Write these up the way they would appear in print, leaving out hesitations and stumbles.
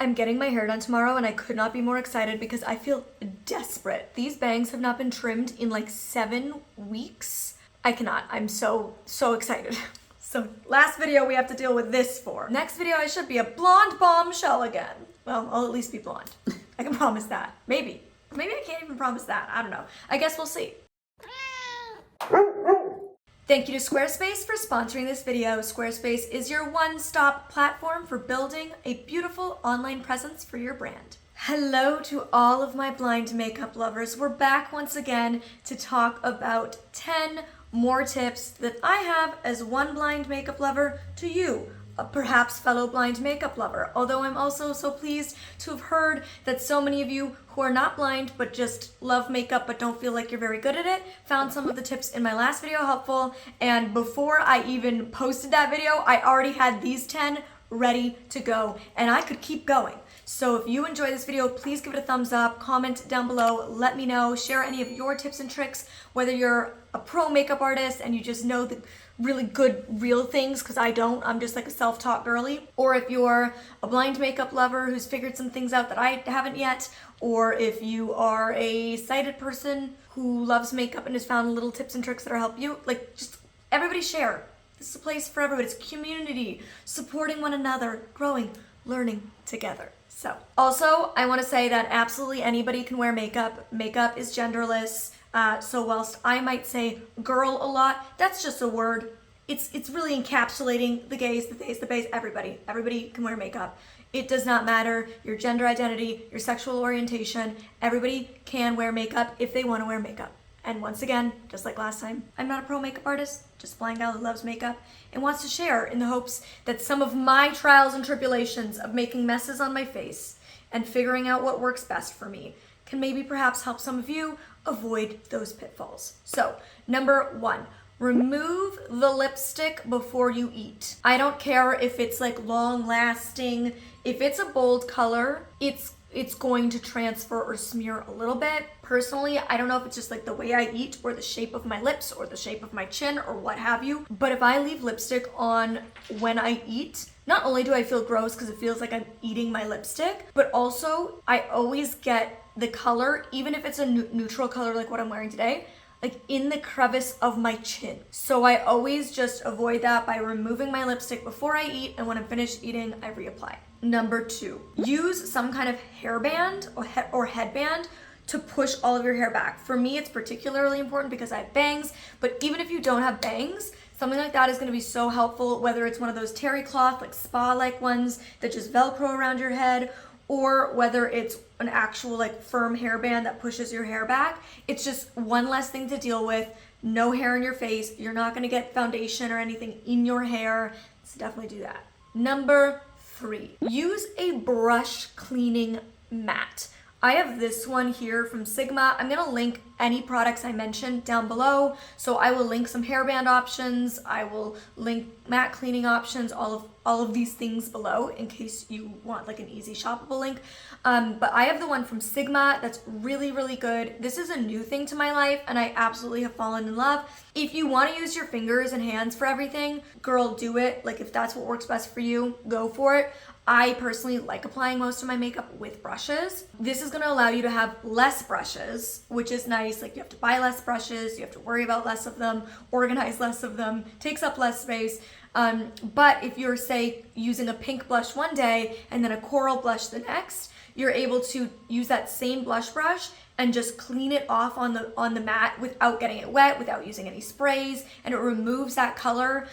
I'm getting my hair done tomorrow and I could not be more excited because I feel desperate. These bangs have not been trimmed in like 7 weeks. I cannot. I'm so excited. So last video we have to deal with this for. Next video I should be a blonde bombshell again. Well, I'll at least be blonde. I can promise that. Maybe. Maybe I can't even promise that. I don't know. I guess we'll see. Thank you to Squarespace for sponsoring this video. Squarespace is your one-stop platform for building a beautiful online presence for your brand. Hello to all of my blind makeup lovers. We're back once again to talk about 10 more tips that I have as one blind makeup lover to you, a perhaps fellow blind makeup lover. Although I'm also so pleased to have heard that so many of you who are not blind but just love makeup but don't feel like you're very good at it found some of the tips in my last video helpful. And before I even posted that video, I already had these 10 ready to go and I could keep going. So if you enjoy this video, please give it a thumbs up, comment down below, let me know, share any of your tips and tricks, whether you're a pro makeup artist and you just know the really good real things, because I don't, I'm just like a self-taught girly, or if you're a blind makeup lover who's figured some things out that I haven't yet, or if you are a sighted person who loves makeup and has found little tips and tricks that'll help you, like just everybody share. This is a place for everybody. It's community, supporting one another, growing, learning together. So, also, I want to say that absolutely anybody can wear makeup. Makeup is genderless. So whilst I might say girl a lot, that's just a word. It's really encapsulating the gays, the theys, the bays, everybody. Everybody can wear makeup. It does not matter your gender identity, your sexual orientation. Everybody can wear makeup if they want to wear makeup. And once again, just like last time, I'm not a pro makeup artist, just a blind gal who loves makeup and wants to share in the hopes that some of my trials and tribulations of making messes on my face and figuring out what works best for me can maybe perhaps help some of you avoid those pitfalls. So, number 1, remove the lipstick before you eat. I don't care if it's like long lasting. If it's a bold color, it's going to transfer or smear a little bit. Personally, I don't know if it's just like the way I eat or the shape of my lips or the shape of my chin or what have you, but if I leave lipstick on when I eat, not only do I feel gross because it feels like I'm eating my lipstick, but also I always get the color, even if it's a neutral color like what I'm wearing today, like in the crevice of my chin. So I always just avoid that by removing my lipstick before I eat, and when I'm finished eating, I reapply. Number 2, use some kind of hairband or headband to push all of your hair back. For me, it's particularly important because I have bangs, but even if you don't have bangs, something like that is going to be so helpful, whether it's one of those terry cloth, like spa-like ones that just Velcro around your head, or whether it's an actual like firm hairband that pushes your hair back. It's just one less thing to deal with. No hair in your face. You're not going to get foundation or anything in your hair. So definitely do that. Number 3, use a brush cleaning mat. I have this one here from Sigma. I'm gonna link any products I mentioned down below. So I will link some hairband options. I will link matte cleaning options, all of these things below in case you want like an easy shoppable link. But I have the one from Sigma that's really, really good. This is a new thing to my life and I absolutely have fallen in love. If you want to use your fingers and hands for everything, girl, do it. Like if that's what works best for you, go for it. I personally like applying most of my makeup with brushes. This is gonna allow you to have less brushes, which is nice. Like you have to buy less brushes, you have to worry about less of them, organize less of them, takes up less space. But if you're, say, using a pink blush one day and then a coral blush the next, you're able to use that same blush brush and just clean it off on the mat without getting it wet, without using any sprays, and it removes that color.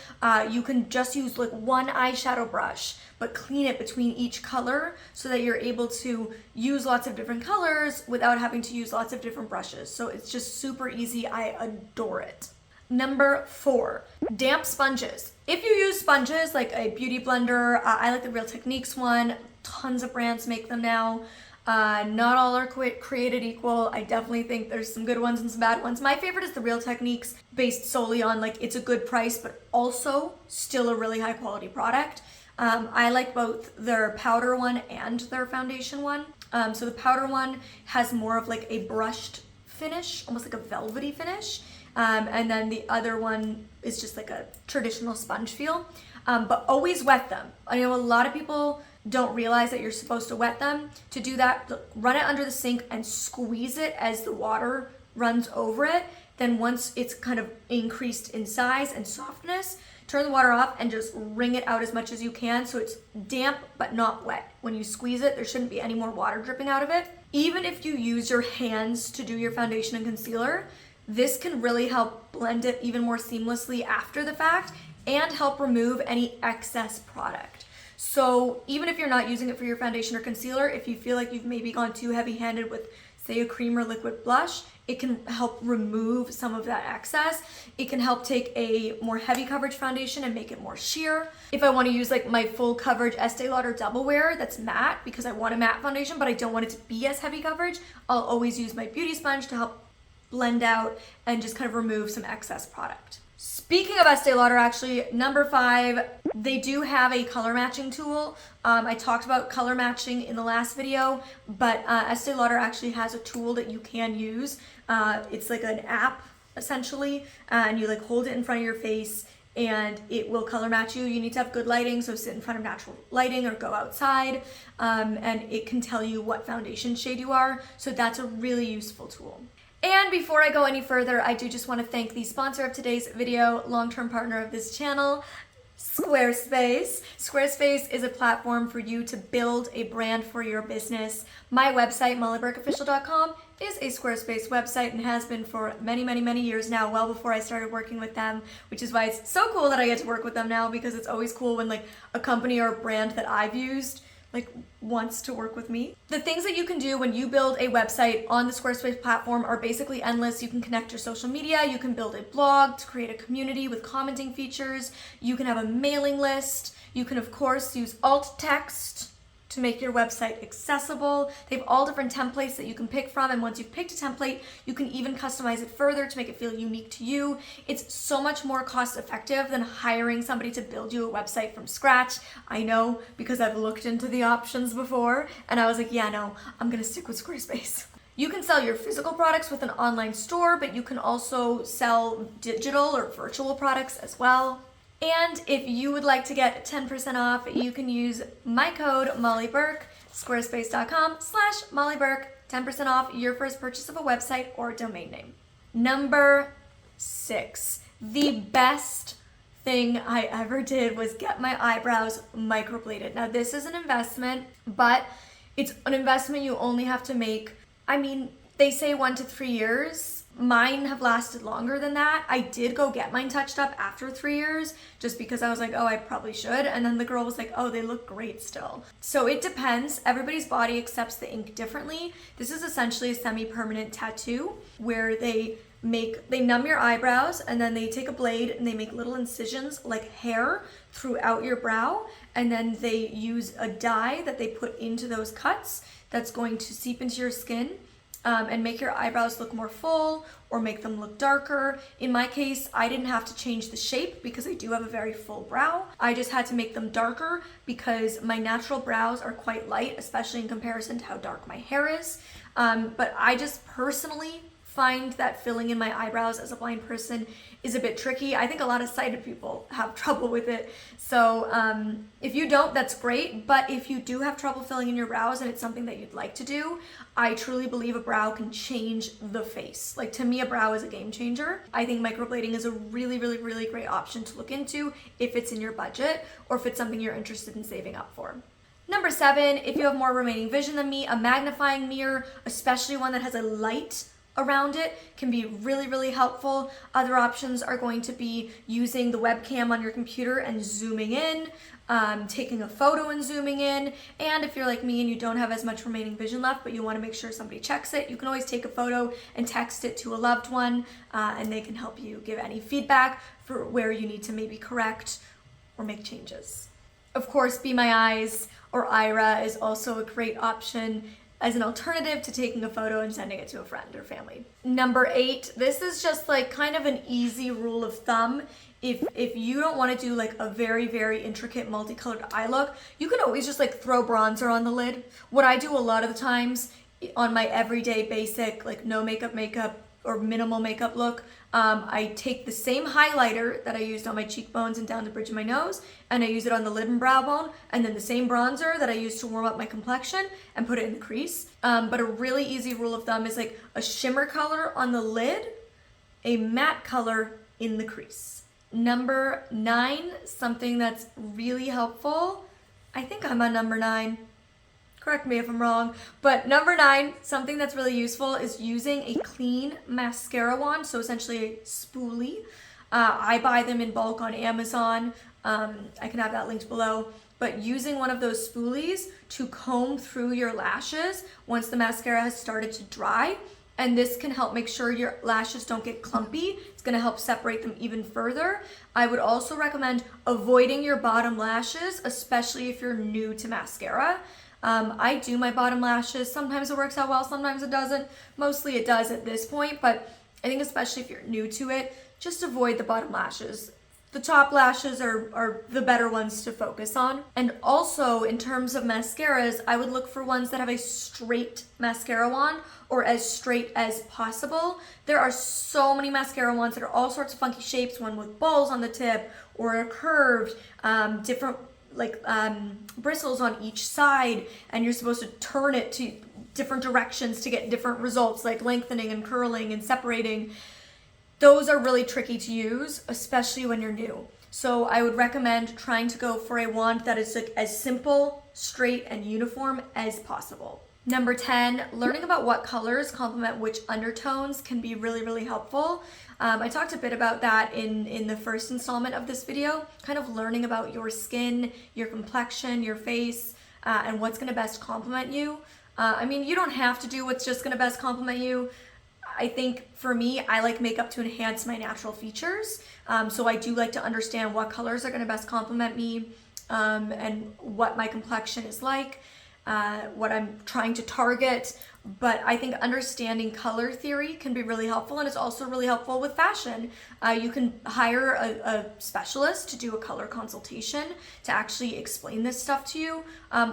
You can just use like one eyeshadow brush, but clean it between each color so that you're able to use lots of different colors without having to use lots of different brushes. So it's just super easy. I adore it. Number 4, damp sponges. If you use sponges like a beauty blender, I like the Real Techniques one. Tons of brands make them now. Not all are created equal. I definitely think there's some good ones and some bad ones. My favorite is the Real Techniques, based solely on like it's a good price, but also still a really high quality product. I like both their powder one and their foundation one. So the powder one has more of like a brushed finish, almost like a velvety finish. And then the other one is just like a traditional sponge feel. But always wet them. I know a lot of people don't realize that you're supposed to wet them. To do that, run it under the sink and squeeze it as the water runs over it. Then once it's kind of increased in size and softness, turn the water off and just wring it out as much as you can so it's damp but not wet. When you squeeze it, there shouldn't be any more water dripping out of it. Even if you use your hands to do your foundation and concealer, this can really help blend it even more seamlessly after the fact and help remove any excess product. So even if you're not using it for your foundation or concealer, if you feel like you've maybe gone too heavy-handed with, say, a cream or liquid blush, it can help remove some of that excess. It can help take a more heavy coverage foundation and make it more sheer. If I want to use like my full coverage Estee Lauder Double Wear that's matte because I want a matte foundation but I don't want it to be as heavy coverage, I'll always use my beauty sponge to help blend out and just kind of remove some excess product. Speaking of Estee Lauder, actually, number 5, they do have a color matching tool. I talked about color matching in the last video, but Estee Lauder actually has a tool that you can use. It's like an app, essentially, and you like hold it in front of your face and it will color match you. You need to have good lighting, so sit in front of natural lighting or go outside, and it can tell you what foundation shade you are, so that's a really useful tool. And before I go any further, I do just want to thank the sponsor of today's video, long-term partner of this channel, Squarespace. Squarespace is a platform for you to build a brand for your business. My website, mollyburkeofficial.com, is a Squarespace website and has been for many, many, many years now, well before I started working with them, which is why it's so cool that I get to work with them now, because it's always cool when like a company or a brand that I've used like wants to work with me. The things that you can do when you build a website on the Squarespace platform are basically endless. You can connect your social media, you can build a blog to create a community with commenting features, you can have a mailing list, you can of course use alt text to make your website accessible. They have all different templates that you can pick from, and once you've picked a template, you can even customize it further to make it feel unique to you. It's so much more cost effective than hiring somebody to build you a website from scratch. I know, because I've looked into the options before and I was like, yeah, no, I'm gonna stick with Squarespace. You can sell your physical products with an online store, but you can also sell digital or virtual products as well. And if you would like to get 10% off, you can use my code MollyBurke, squarespace.com/MollyBurke, 10% off your first purchase of a website or domain name. Number 6, the best thing I ever did was get my eyebrows microbladed. Now this is an investment, but it's an investment you only have to make, I mean, they say 1 to 3 years. Mine have lasted longer than that. I did go get mine touched up after 3 years just because I was like, oh, I probably should. And then the girl was like, oh, they look great still. So it depends. Everybody's body accepts the ink differently. This is essentially a semi-permanent tattoo where they numb your eyebrows and then they take a blade and they make little incisions like hair throughout your brow. And then they use a dye that they put into those cuts that's going to seep into your skin. And make your eyebrows look more full or make them look darker. In my case, I didn't have to change the shape because I do have a very full brow. I just had to make them darker because my natural brows are quite light, especially in comparison to how dark my hair is. But I just personally find that filling in my eyebrows as a blind person is a bit tricky. I think a lot of sighted people have trouble with it. So if you don't, that's great. But if you do have trouble filling in your brows and it's something that you'd like to do, I truly believe a brow can change the face. Like, to me, a brow is a game changer. I think microblading is a really, really, really great option to look into if it's in your budget or if it's something you're interested in saving up for. Number 7, if you have more remaining vision than me, a magnifying mirror, especially one that has a light around it, can be really, really helpful. Other options are going to be using the webcam on your computer and zooming in, taking a photo and zooming in. And if you're like me and you don't have as much remaining vision left, but you want to make sure somebody checks it, you can always take a photo and text it to a loved one, and they can help you give any feedback for where you need to maybe correct or make changes. Of course, Be My Eyes or Ira is also a great option as an alternative to taking a photo and sending it to a friend or family. Number 8, this is just like kind of an easy rule of thumb. If you don't want to do like a very, very intricate multicolored eye look, you can always just like throw bronzer on the lid. What I do a lot of the times on my everyday basic, like no makeup, or minimal makeup look, I take the same highlighter that I used on my cheekbones and down the bridge of my nose, and I use it on the lid and brow bone, and then the same bronzer that I used to warm up my complexion and put it in the crease. But a really easy rule of thumb is like a shimmer color on the lid, a matte color in the crease. Number 9, something that's really helpful. I think I'm on number 9. Correct me if I'm wrong. But number 9, something that's really useful is using a clean mascara wand. So essentially a spoolie. I buy them in bulk on Amazon. I can have that linked below. But using one of those spoolies to comb through your lashes once the mascara has started to dry. And this can help make sure your lashes don't get clumpy. It's gonna help separate them even further. I would also recommend avoiding your bottom lashes, especially if you're new to mascara. I do my bottom lashes. Sometimes it works out well, sometimes it doesn't. Mostly it does at this point, but I think especially if you're new to it, just avoid the bottom lashes. The top lashes are the better ones to focus on. And also in terms of mascaras, I would look for ones that have a straight mascara wand or as straight as possible. There are so many mascara wands that are all sorts of funky shapes, one with balls on the tip or a curved, different bristles on each side, and you're supposed to turn it to different directions to get different results like lengthening and curling and separating. Those are really tricky to use, especially when you're new. So I would recommend trying to go for a wand that is like as simple, straight, and uniform as possible. Number 10, learning about what colors complement which undertones can be really, really helpful. I talked a bit about that in the first installment of this video, kind of learning about your skin, your complexion, your face, and what's gonna best complement you. I mean, you don't have to do what's just gonna best complement you. I think for me, I like makeup to enhance my natural features. So I do like to understand what colors are gonna best complement me, and what my complexion is like, what I'm trying to target. But I think understanding color theory can be really helpful, and it's also really helpful with fashion. You can hire a specialist to do a color consultation to actually explain this stuff to you,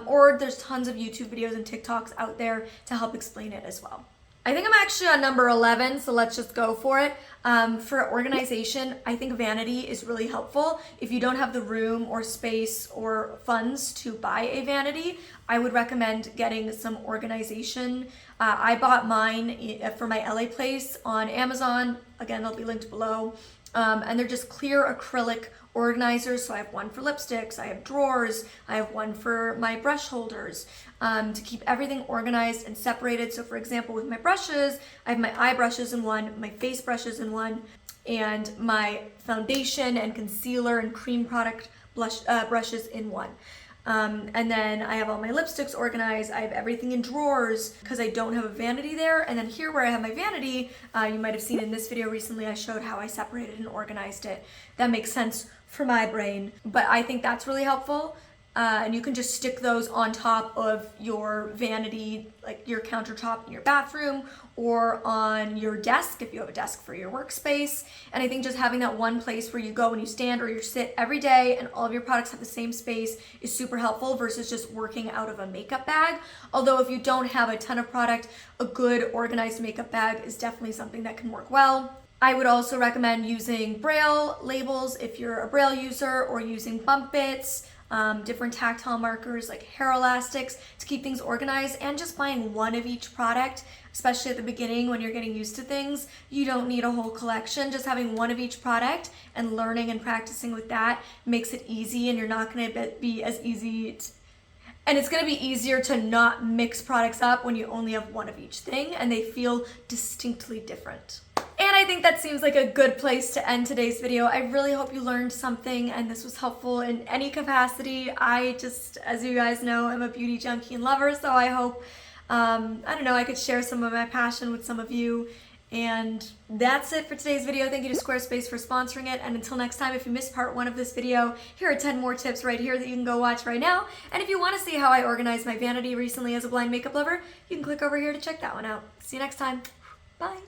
or there's tons of YouTube videos and TikToks out there to help explain it as well. I think I'm actually on number 11, so let's just go for it. For organization, I think vanity is really helpful. If you don't have the room or space or funds to buy a vanity, I would recommend getting some organization. I bought mine for my LA place on Amazon. Again, they'll be linked below. And they're just clear acrylic organizers. So I have one for lipsticks, I have drawers, I have one for my brush holders, to keep everything organized and separated. So for example, with my brushes, I have my eye brushes in one, my face brushes in one, and my foundation and concealer and cream product brushes in one. And then I have all my lipsticks organized. I have everything in drawers because I don't have a vanity there. And then here where I have my vanity, you might have seen in this video recently, I showed how I separated and organized it. That makes sense for my brain, but I think that's really helpful. And you can just stick those on top of your vanity, like your countertop in your bathroom, or on your desk if you have a desk for your workspace. And I think just having that one place where you go and you stand or you sit every day and all of your products have the same space is super helpful versus just working out of a makeup bag. Although if you don't have a ton of product, a good organized makeup bag is definitely something that can work well. I would also recommend using Braille labels if you're a Braille user, or using bump bits, different tactile markers like hair elastics to keep things organized, and just buying one of each product, especially at the beginning when you're getting used to things. You don't need a whole collection. Just having one of each product and learning and practicing with that makes it easy, and you're not going to be as easy and it's going to be easier to not mix products up when you only have one of each thing and they feel distinctly different. And I think that seems like a good place to end today's video. I really hope you learned something and this was helpful in any capacity. I just, as you guys know, am a beauty junkie and lover, so I hope, I could share some of my passion with some of you. And that's it for today's video. Thank you to Squarespace for sponsoring it. And until next time, if you missed part 1 of this video, here are 10 more tips right here that you can go watch right now. And if you want to see how I organized my vanity recently as a blind makeup lover, you can click over here to check that one out. See you next time. Bye.